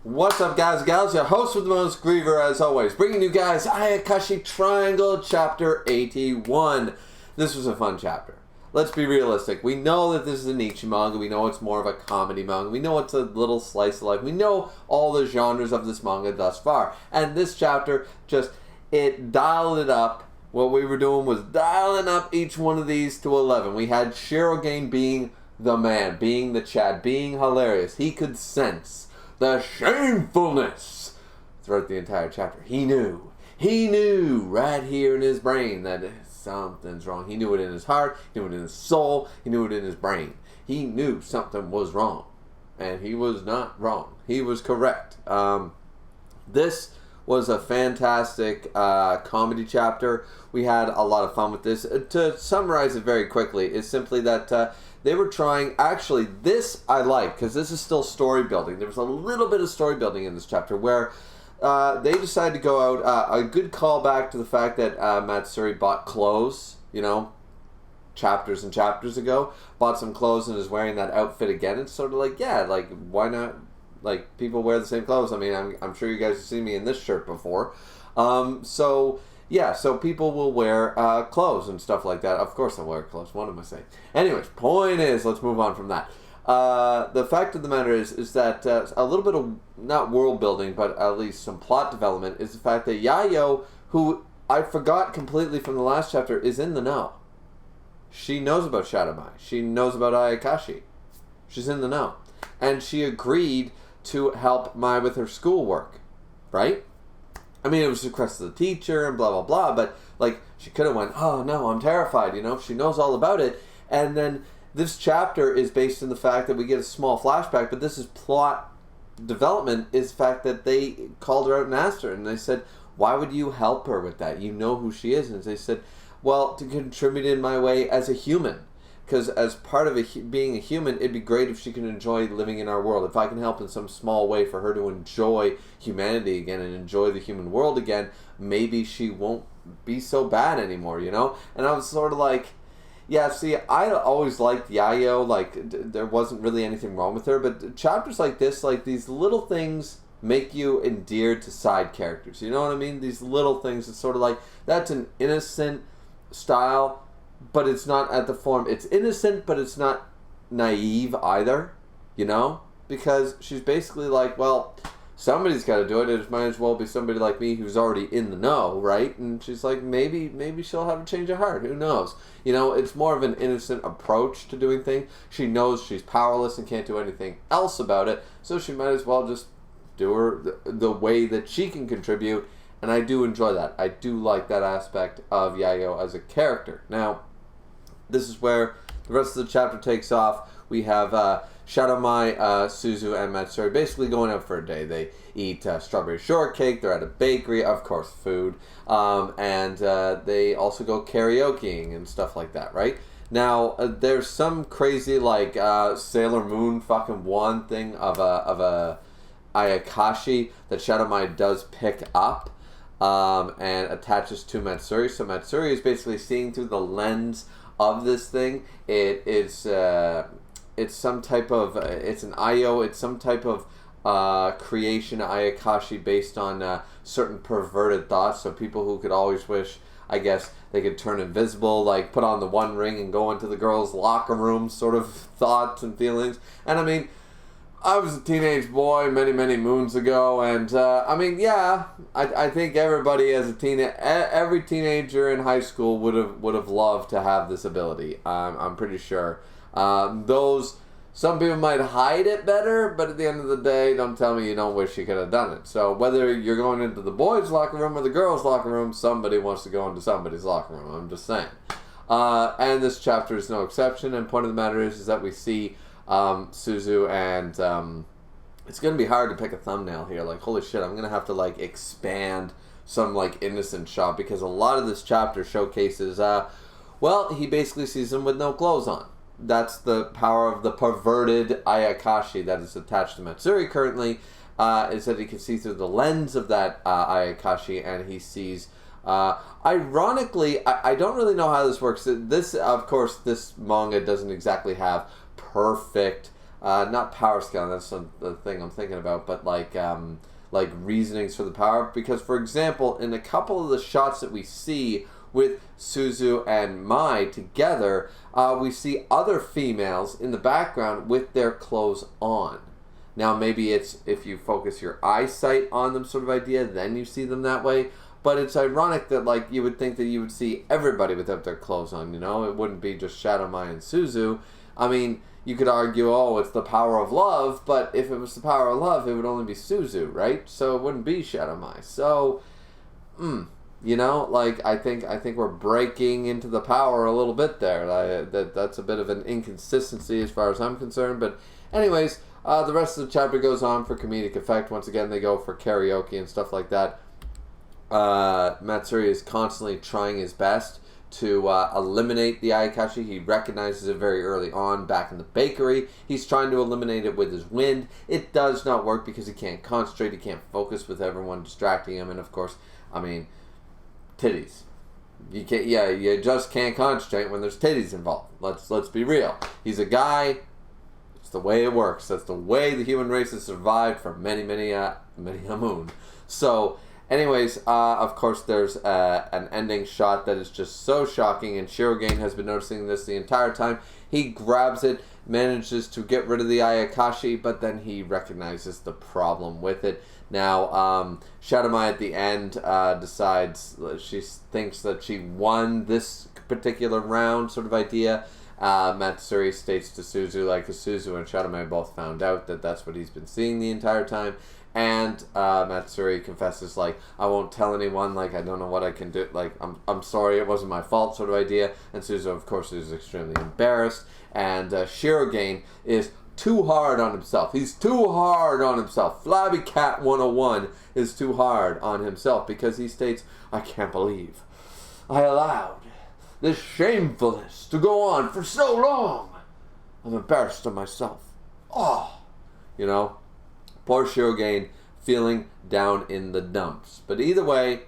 What's up, guys and gals? Your host with the most, Griever, as always, bringing you guys Ayakashi Triangle Chapter 81. This was a fun chapter. Let's be realistic. We know that this is a niche manga. We know it's more of a comedy manga. We know it's a little slice of life. We know all the genres of this manga thus far. And this chapter it dialed it up. What we were doing was dialing up each one of these to 11. We had Shirogane being the man, being the Chad, being hilarious. He could sense the shamefulness throughout the entire chapter. He knew right here in his brain that something's wrong. He knew it in his heart, he knew it in his soul, he knew it in his brain. He knew something was wrong, and he was not wrong. He was correct. This was a fantastic comedy chapter. We had a lot of fun with this. To summarize it very quickly, is simply that they were trying, actually, this I like, because this is still story building. There was a little bit of story building in this chapter where they decided to go out, a good callback to the fact that Matsuri bought clothes, chapters and chapters ago, bought some clothes and is wearing that outfit again. It's sort of like, yeah, like, why not? Like, people wear the same clothes. I mean, I'm sure you guys have seen me in this shirt before. So people will wear clothes and stuff like that. Of course I wear clothes. What am I saying? Anyways, point is, let's move on from that. The fact of the matter is that a little bit of, not world building, but at least some plot development, is the fact that Yayo, who I forgot completely from the last chapter, is in the know. She knows about Shadow Mai. She knows about Ayakashi. She's in the know. And she agreed to help Mai with her schoolwork, right? I mean, it was a request of the teacher and blah, blah, blah, but, like, she could have went, oh, no, I'm terrified, she knows all about it. And then this chapter is based on the fact that we get a small flashback, but this is plot development, is the fact that they called her out and asked her, and they said, why would you help her with that? You know who she is. And they said, well, to contribute in my way as a human. Because as part of being a human, it'd be great if she can enjoy living in our world. If I can help in some small way for her to enjoy humanity again and enjoy the human world again, maybe she won't be so bad anymore, And I was sort of like, yeah, see, I always liked Yayo. Like, there wasn't really anything wrong with her. But chapters like this, like, these little things make you endeared to side characters. You know what I mean? These little things, it's sort of like, that's an innocent style, but it's not at the form. It's innocent, but it's not naive either, Because she's basically like, well, somebody's got to do it. It might as well be somebody like me who's already in the know, right? And she's like, maybe she'll have a change of heart. Who knows? It's more of an innocent approach to doing things. She knows she's powerless and can't do anything else about it, so she might as well just do her the way that she can contribute. And I do enjoy that. I do like that aspect of Yayo as a character. Now, this is where the rest of the chapter takes off. We have Shadow Mai, Suzu, and Matsuri basically going out for a day. They eat strawberry shortcake. They're at a bakery, of course, food. And they also go karaokeing and stuff like that, right? Now, there's some crazy, like, Sailor Moon fucking wand thing of a Ayakashi that Shadow Mai does pick up and attaches to Matsuri. So Matsuri is basically seeing through the lens of this thing. It's some type of it's an IO. It's some type of creation Ayakashi based on certain perverted thoughts. So people who could always wish, I guess, they could turn invisible, like put on the One Ring and go into the girls' locker room, sort of thoughts and feelings. And I mean, I was a teenage boy many moons ago, and I think everybody as every teenager in high school would have loved to have this ability. I'm pretty sure. Some people might hide it better, but at the end of the day, don't tell me you don't wish you could have done it. So whether you're going into the boys' locker room or the girls' locker room, somebody wants to go into somebody's locker room. I'm just saying. And this chapter is no exception. And point of the matter is that we see Suzu, and it's going to be hard to pick a thumbnail here. Like, holy shit, I'm going to have to, like, expand some, like, innocent shot, because a lot of this chapter showcases, he basically sees him with no clothes on. That's the power of the perverted Ayakashi that is attached to Matsuri currently, is that he can see through the lens of that Ayakashi, and he sees ironically, I don't really know how this works. This, of course, this manga doesn't exactly have perfect not power scaling, that's the thing I'm thinking about, but like reasonings for the power. Because, for example, in a couple of the shots that we see with Suzu and Mai together, we see other females in the background with their clothes on. Now, maybe it's if you focus your eyesight on them sort of idea, then you see them that way. But it's ironic that, like, you would think that you would see everybody without their clothes on, you know? It wouldn't be just Shadow, Mai, and Suzu. I mean, you could argue, oh, it's the power of love, but if it was the power of love, it would only be Suzu, right? So it wouldn't be Shadow Mai. So, you know, like, I think we're breaking into the power a little bit there. That's a bit of an inconsistency as far as I'm concerned. But anyways, the rest of the chapter goes on for comedic effect. Once again, they go for karaoke and stuff like that. Matsuri is constantly trying his best to eliminate the Ayakashi. He recognizes it very early on back in the bakery. He's trying to eliminate it with his wind. It does not work because he can't concentrate, he can't focus with everyone distracting him, and of course, I mean, titties. You can't, you just can't concentrate when there's titties involved. Let's be real. He's a guy. It's the way it works. That's the way the human race has survived for many a moon. So, anyways, of course, there's an ending shot that is just so shocking, and Shirogane has been noticing this the entire time. He grabs it, manages to get rid of the Ayakashi, but then he recognizes the problem with it. Now, Shadow Mai at the end decides, she thinks that she won this particular round sort of idea. Matsuri states to Suzu, like, Suzu and Shadow Mai both found out that that's what he's been seeing the entire time. And Matsuri confesses, like, I won't tell anyone, like, I don't know what I can do, like, I'm sorry, it wasn't my fault sort of idea. And Suzu, of course, is extremely embarrassed. And Shirogane is too hard on himself. He's too hard on himself. Flabby Cat 101 is too hard on himself because he states, I can't believe I allowed this shamefulness to go on for so long. I'm embarrassed of myself. Oh, you know. Poor Shirogane feeling down in the dumps. But either way,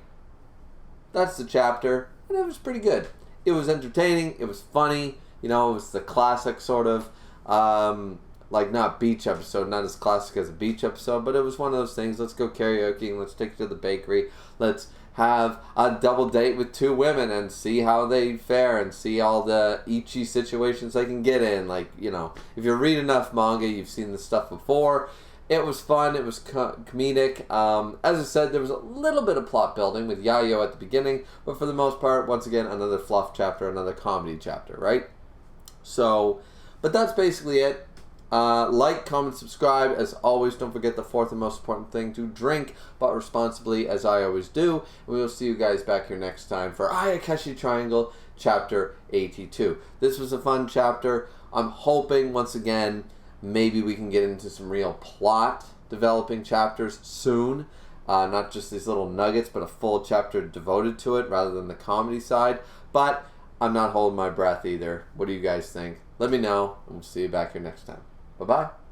that's the chapter, and it was pretty good. It was entertaining, it was funny, you know, it was the classic sort of, like, not beach episode, not as classic as a beach episode, but it was one of those things, let's go karaoke, let's take it to the bakery, let's have a double date with two women and see how they fare and see all the ichi situations they can get in. Like, you know, if you read enough manga, you've seen this stuff before. It was fun. It was comedic. As I said, there was a little bit of plot building with Yayo at the beginning, but for the most part, once again, another fluff chapter, another comedy chapter, right? So, but that's basically it. Like, comment, subscribe. As always, don't forget the fourth and most important thing, to drink, but responsibly, as I always do. And we will see you guys back here next time for Ayakashi Triangle, Chapter 82. This was a fun chapter. I'm hoping, once again, maybe we can get into some real plot developing chapters soon. Not just these little nuggets, but a full chapter devoted to it rather than the comedy side. But I'm not holding my breath either. What do you guys think? Let me know, and we'll see you back here next time. Bye-bye.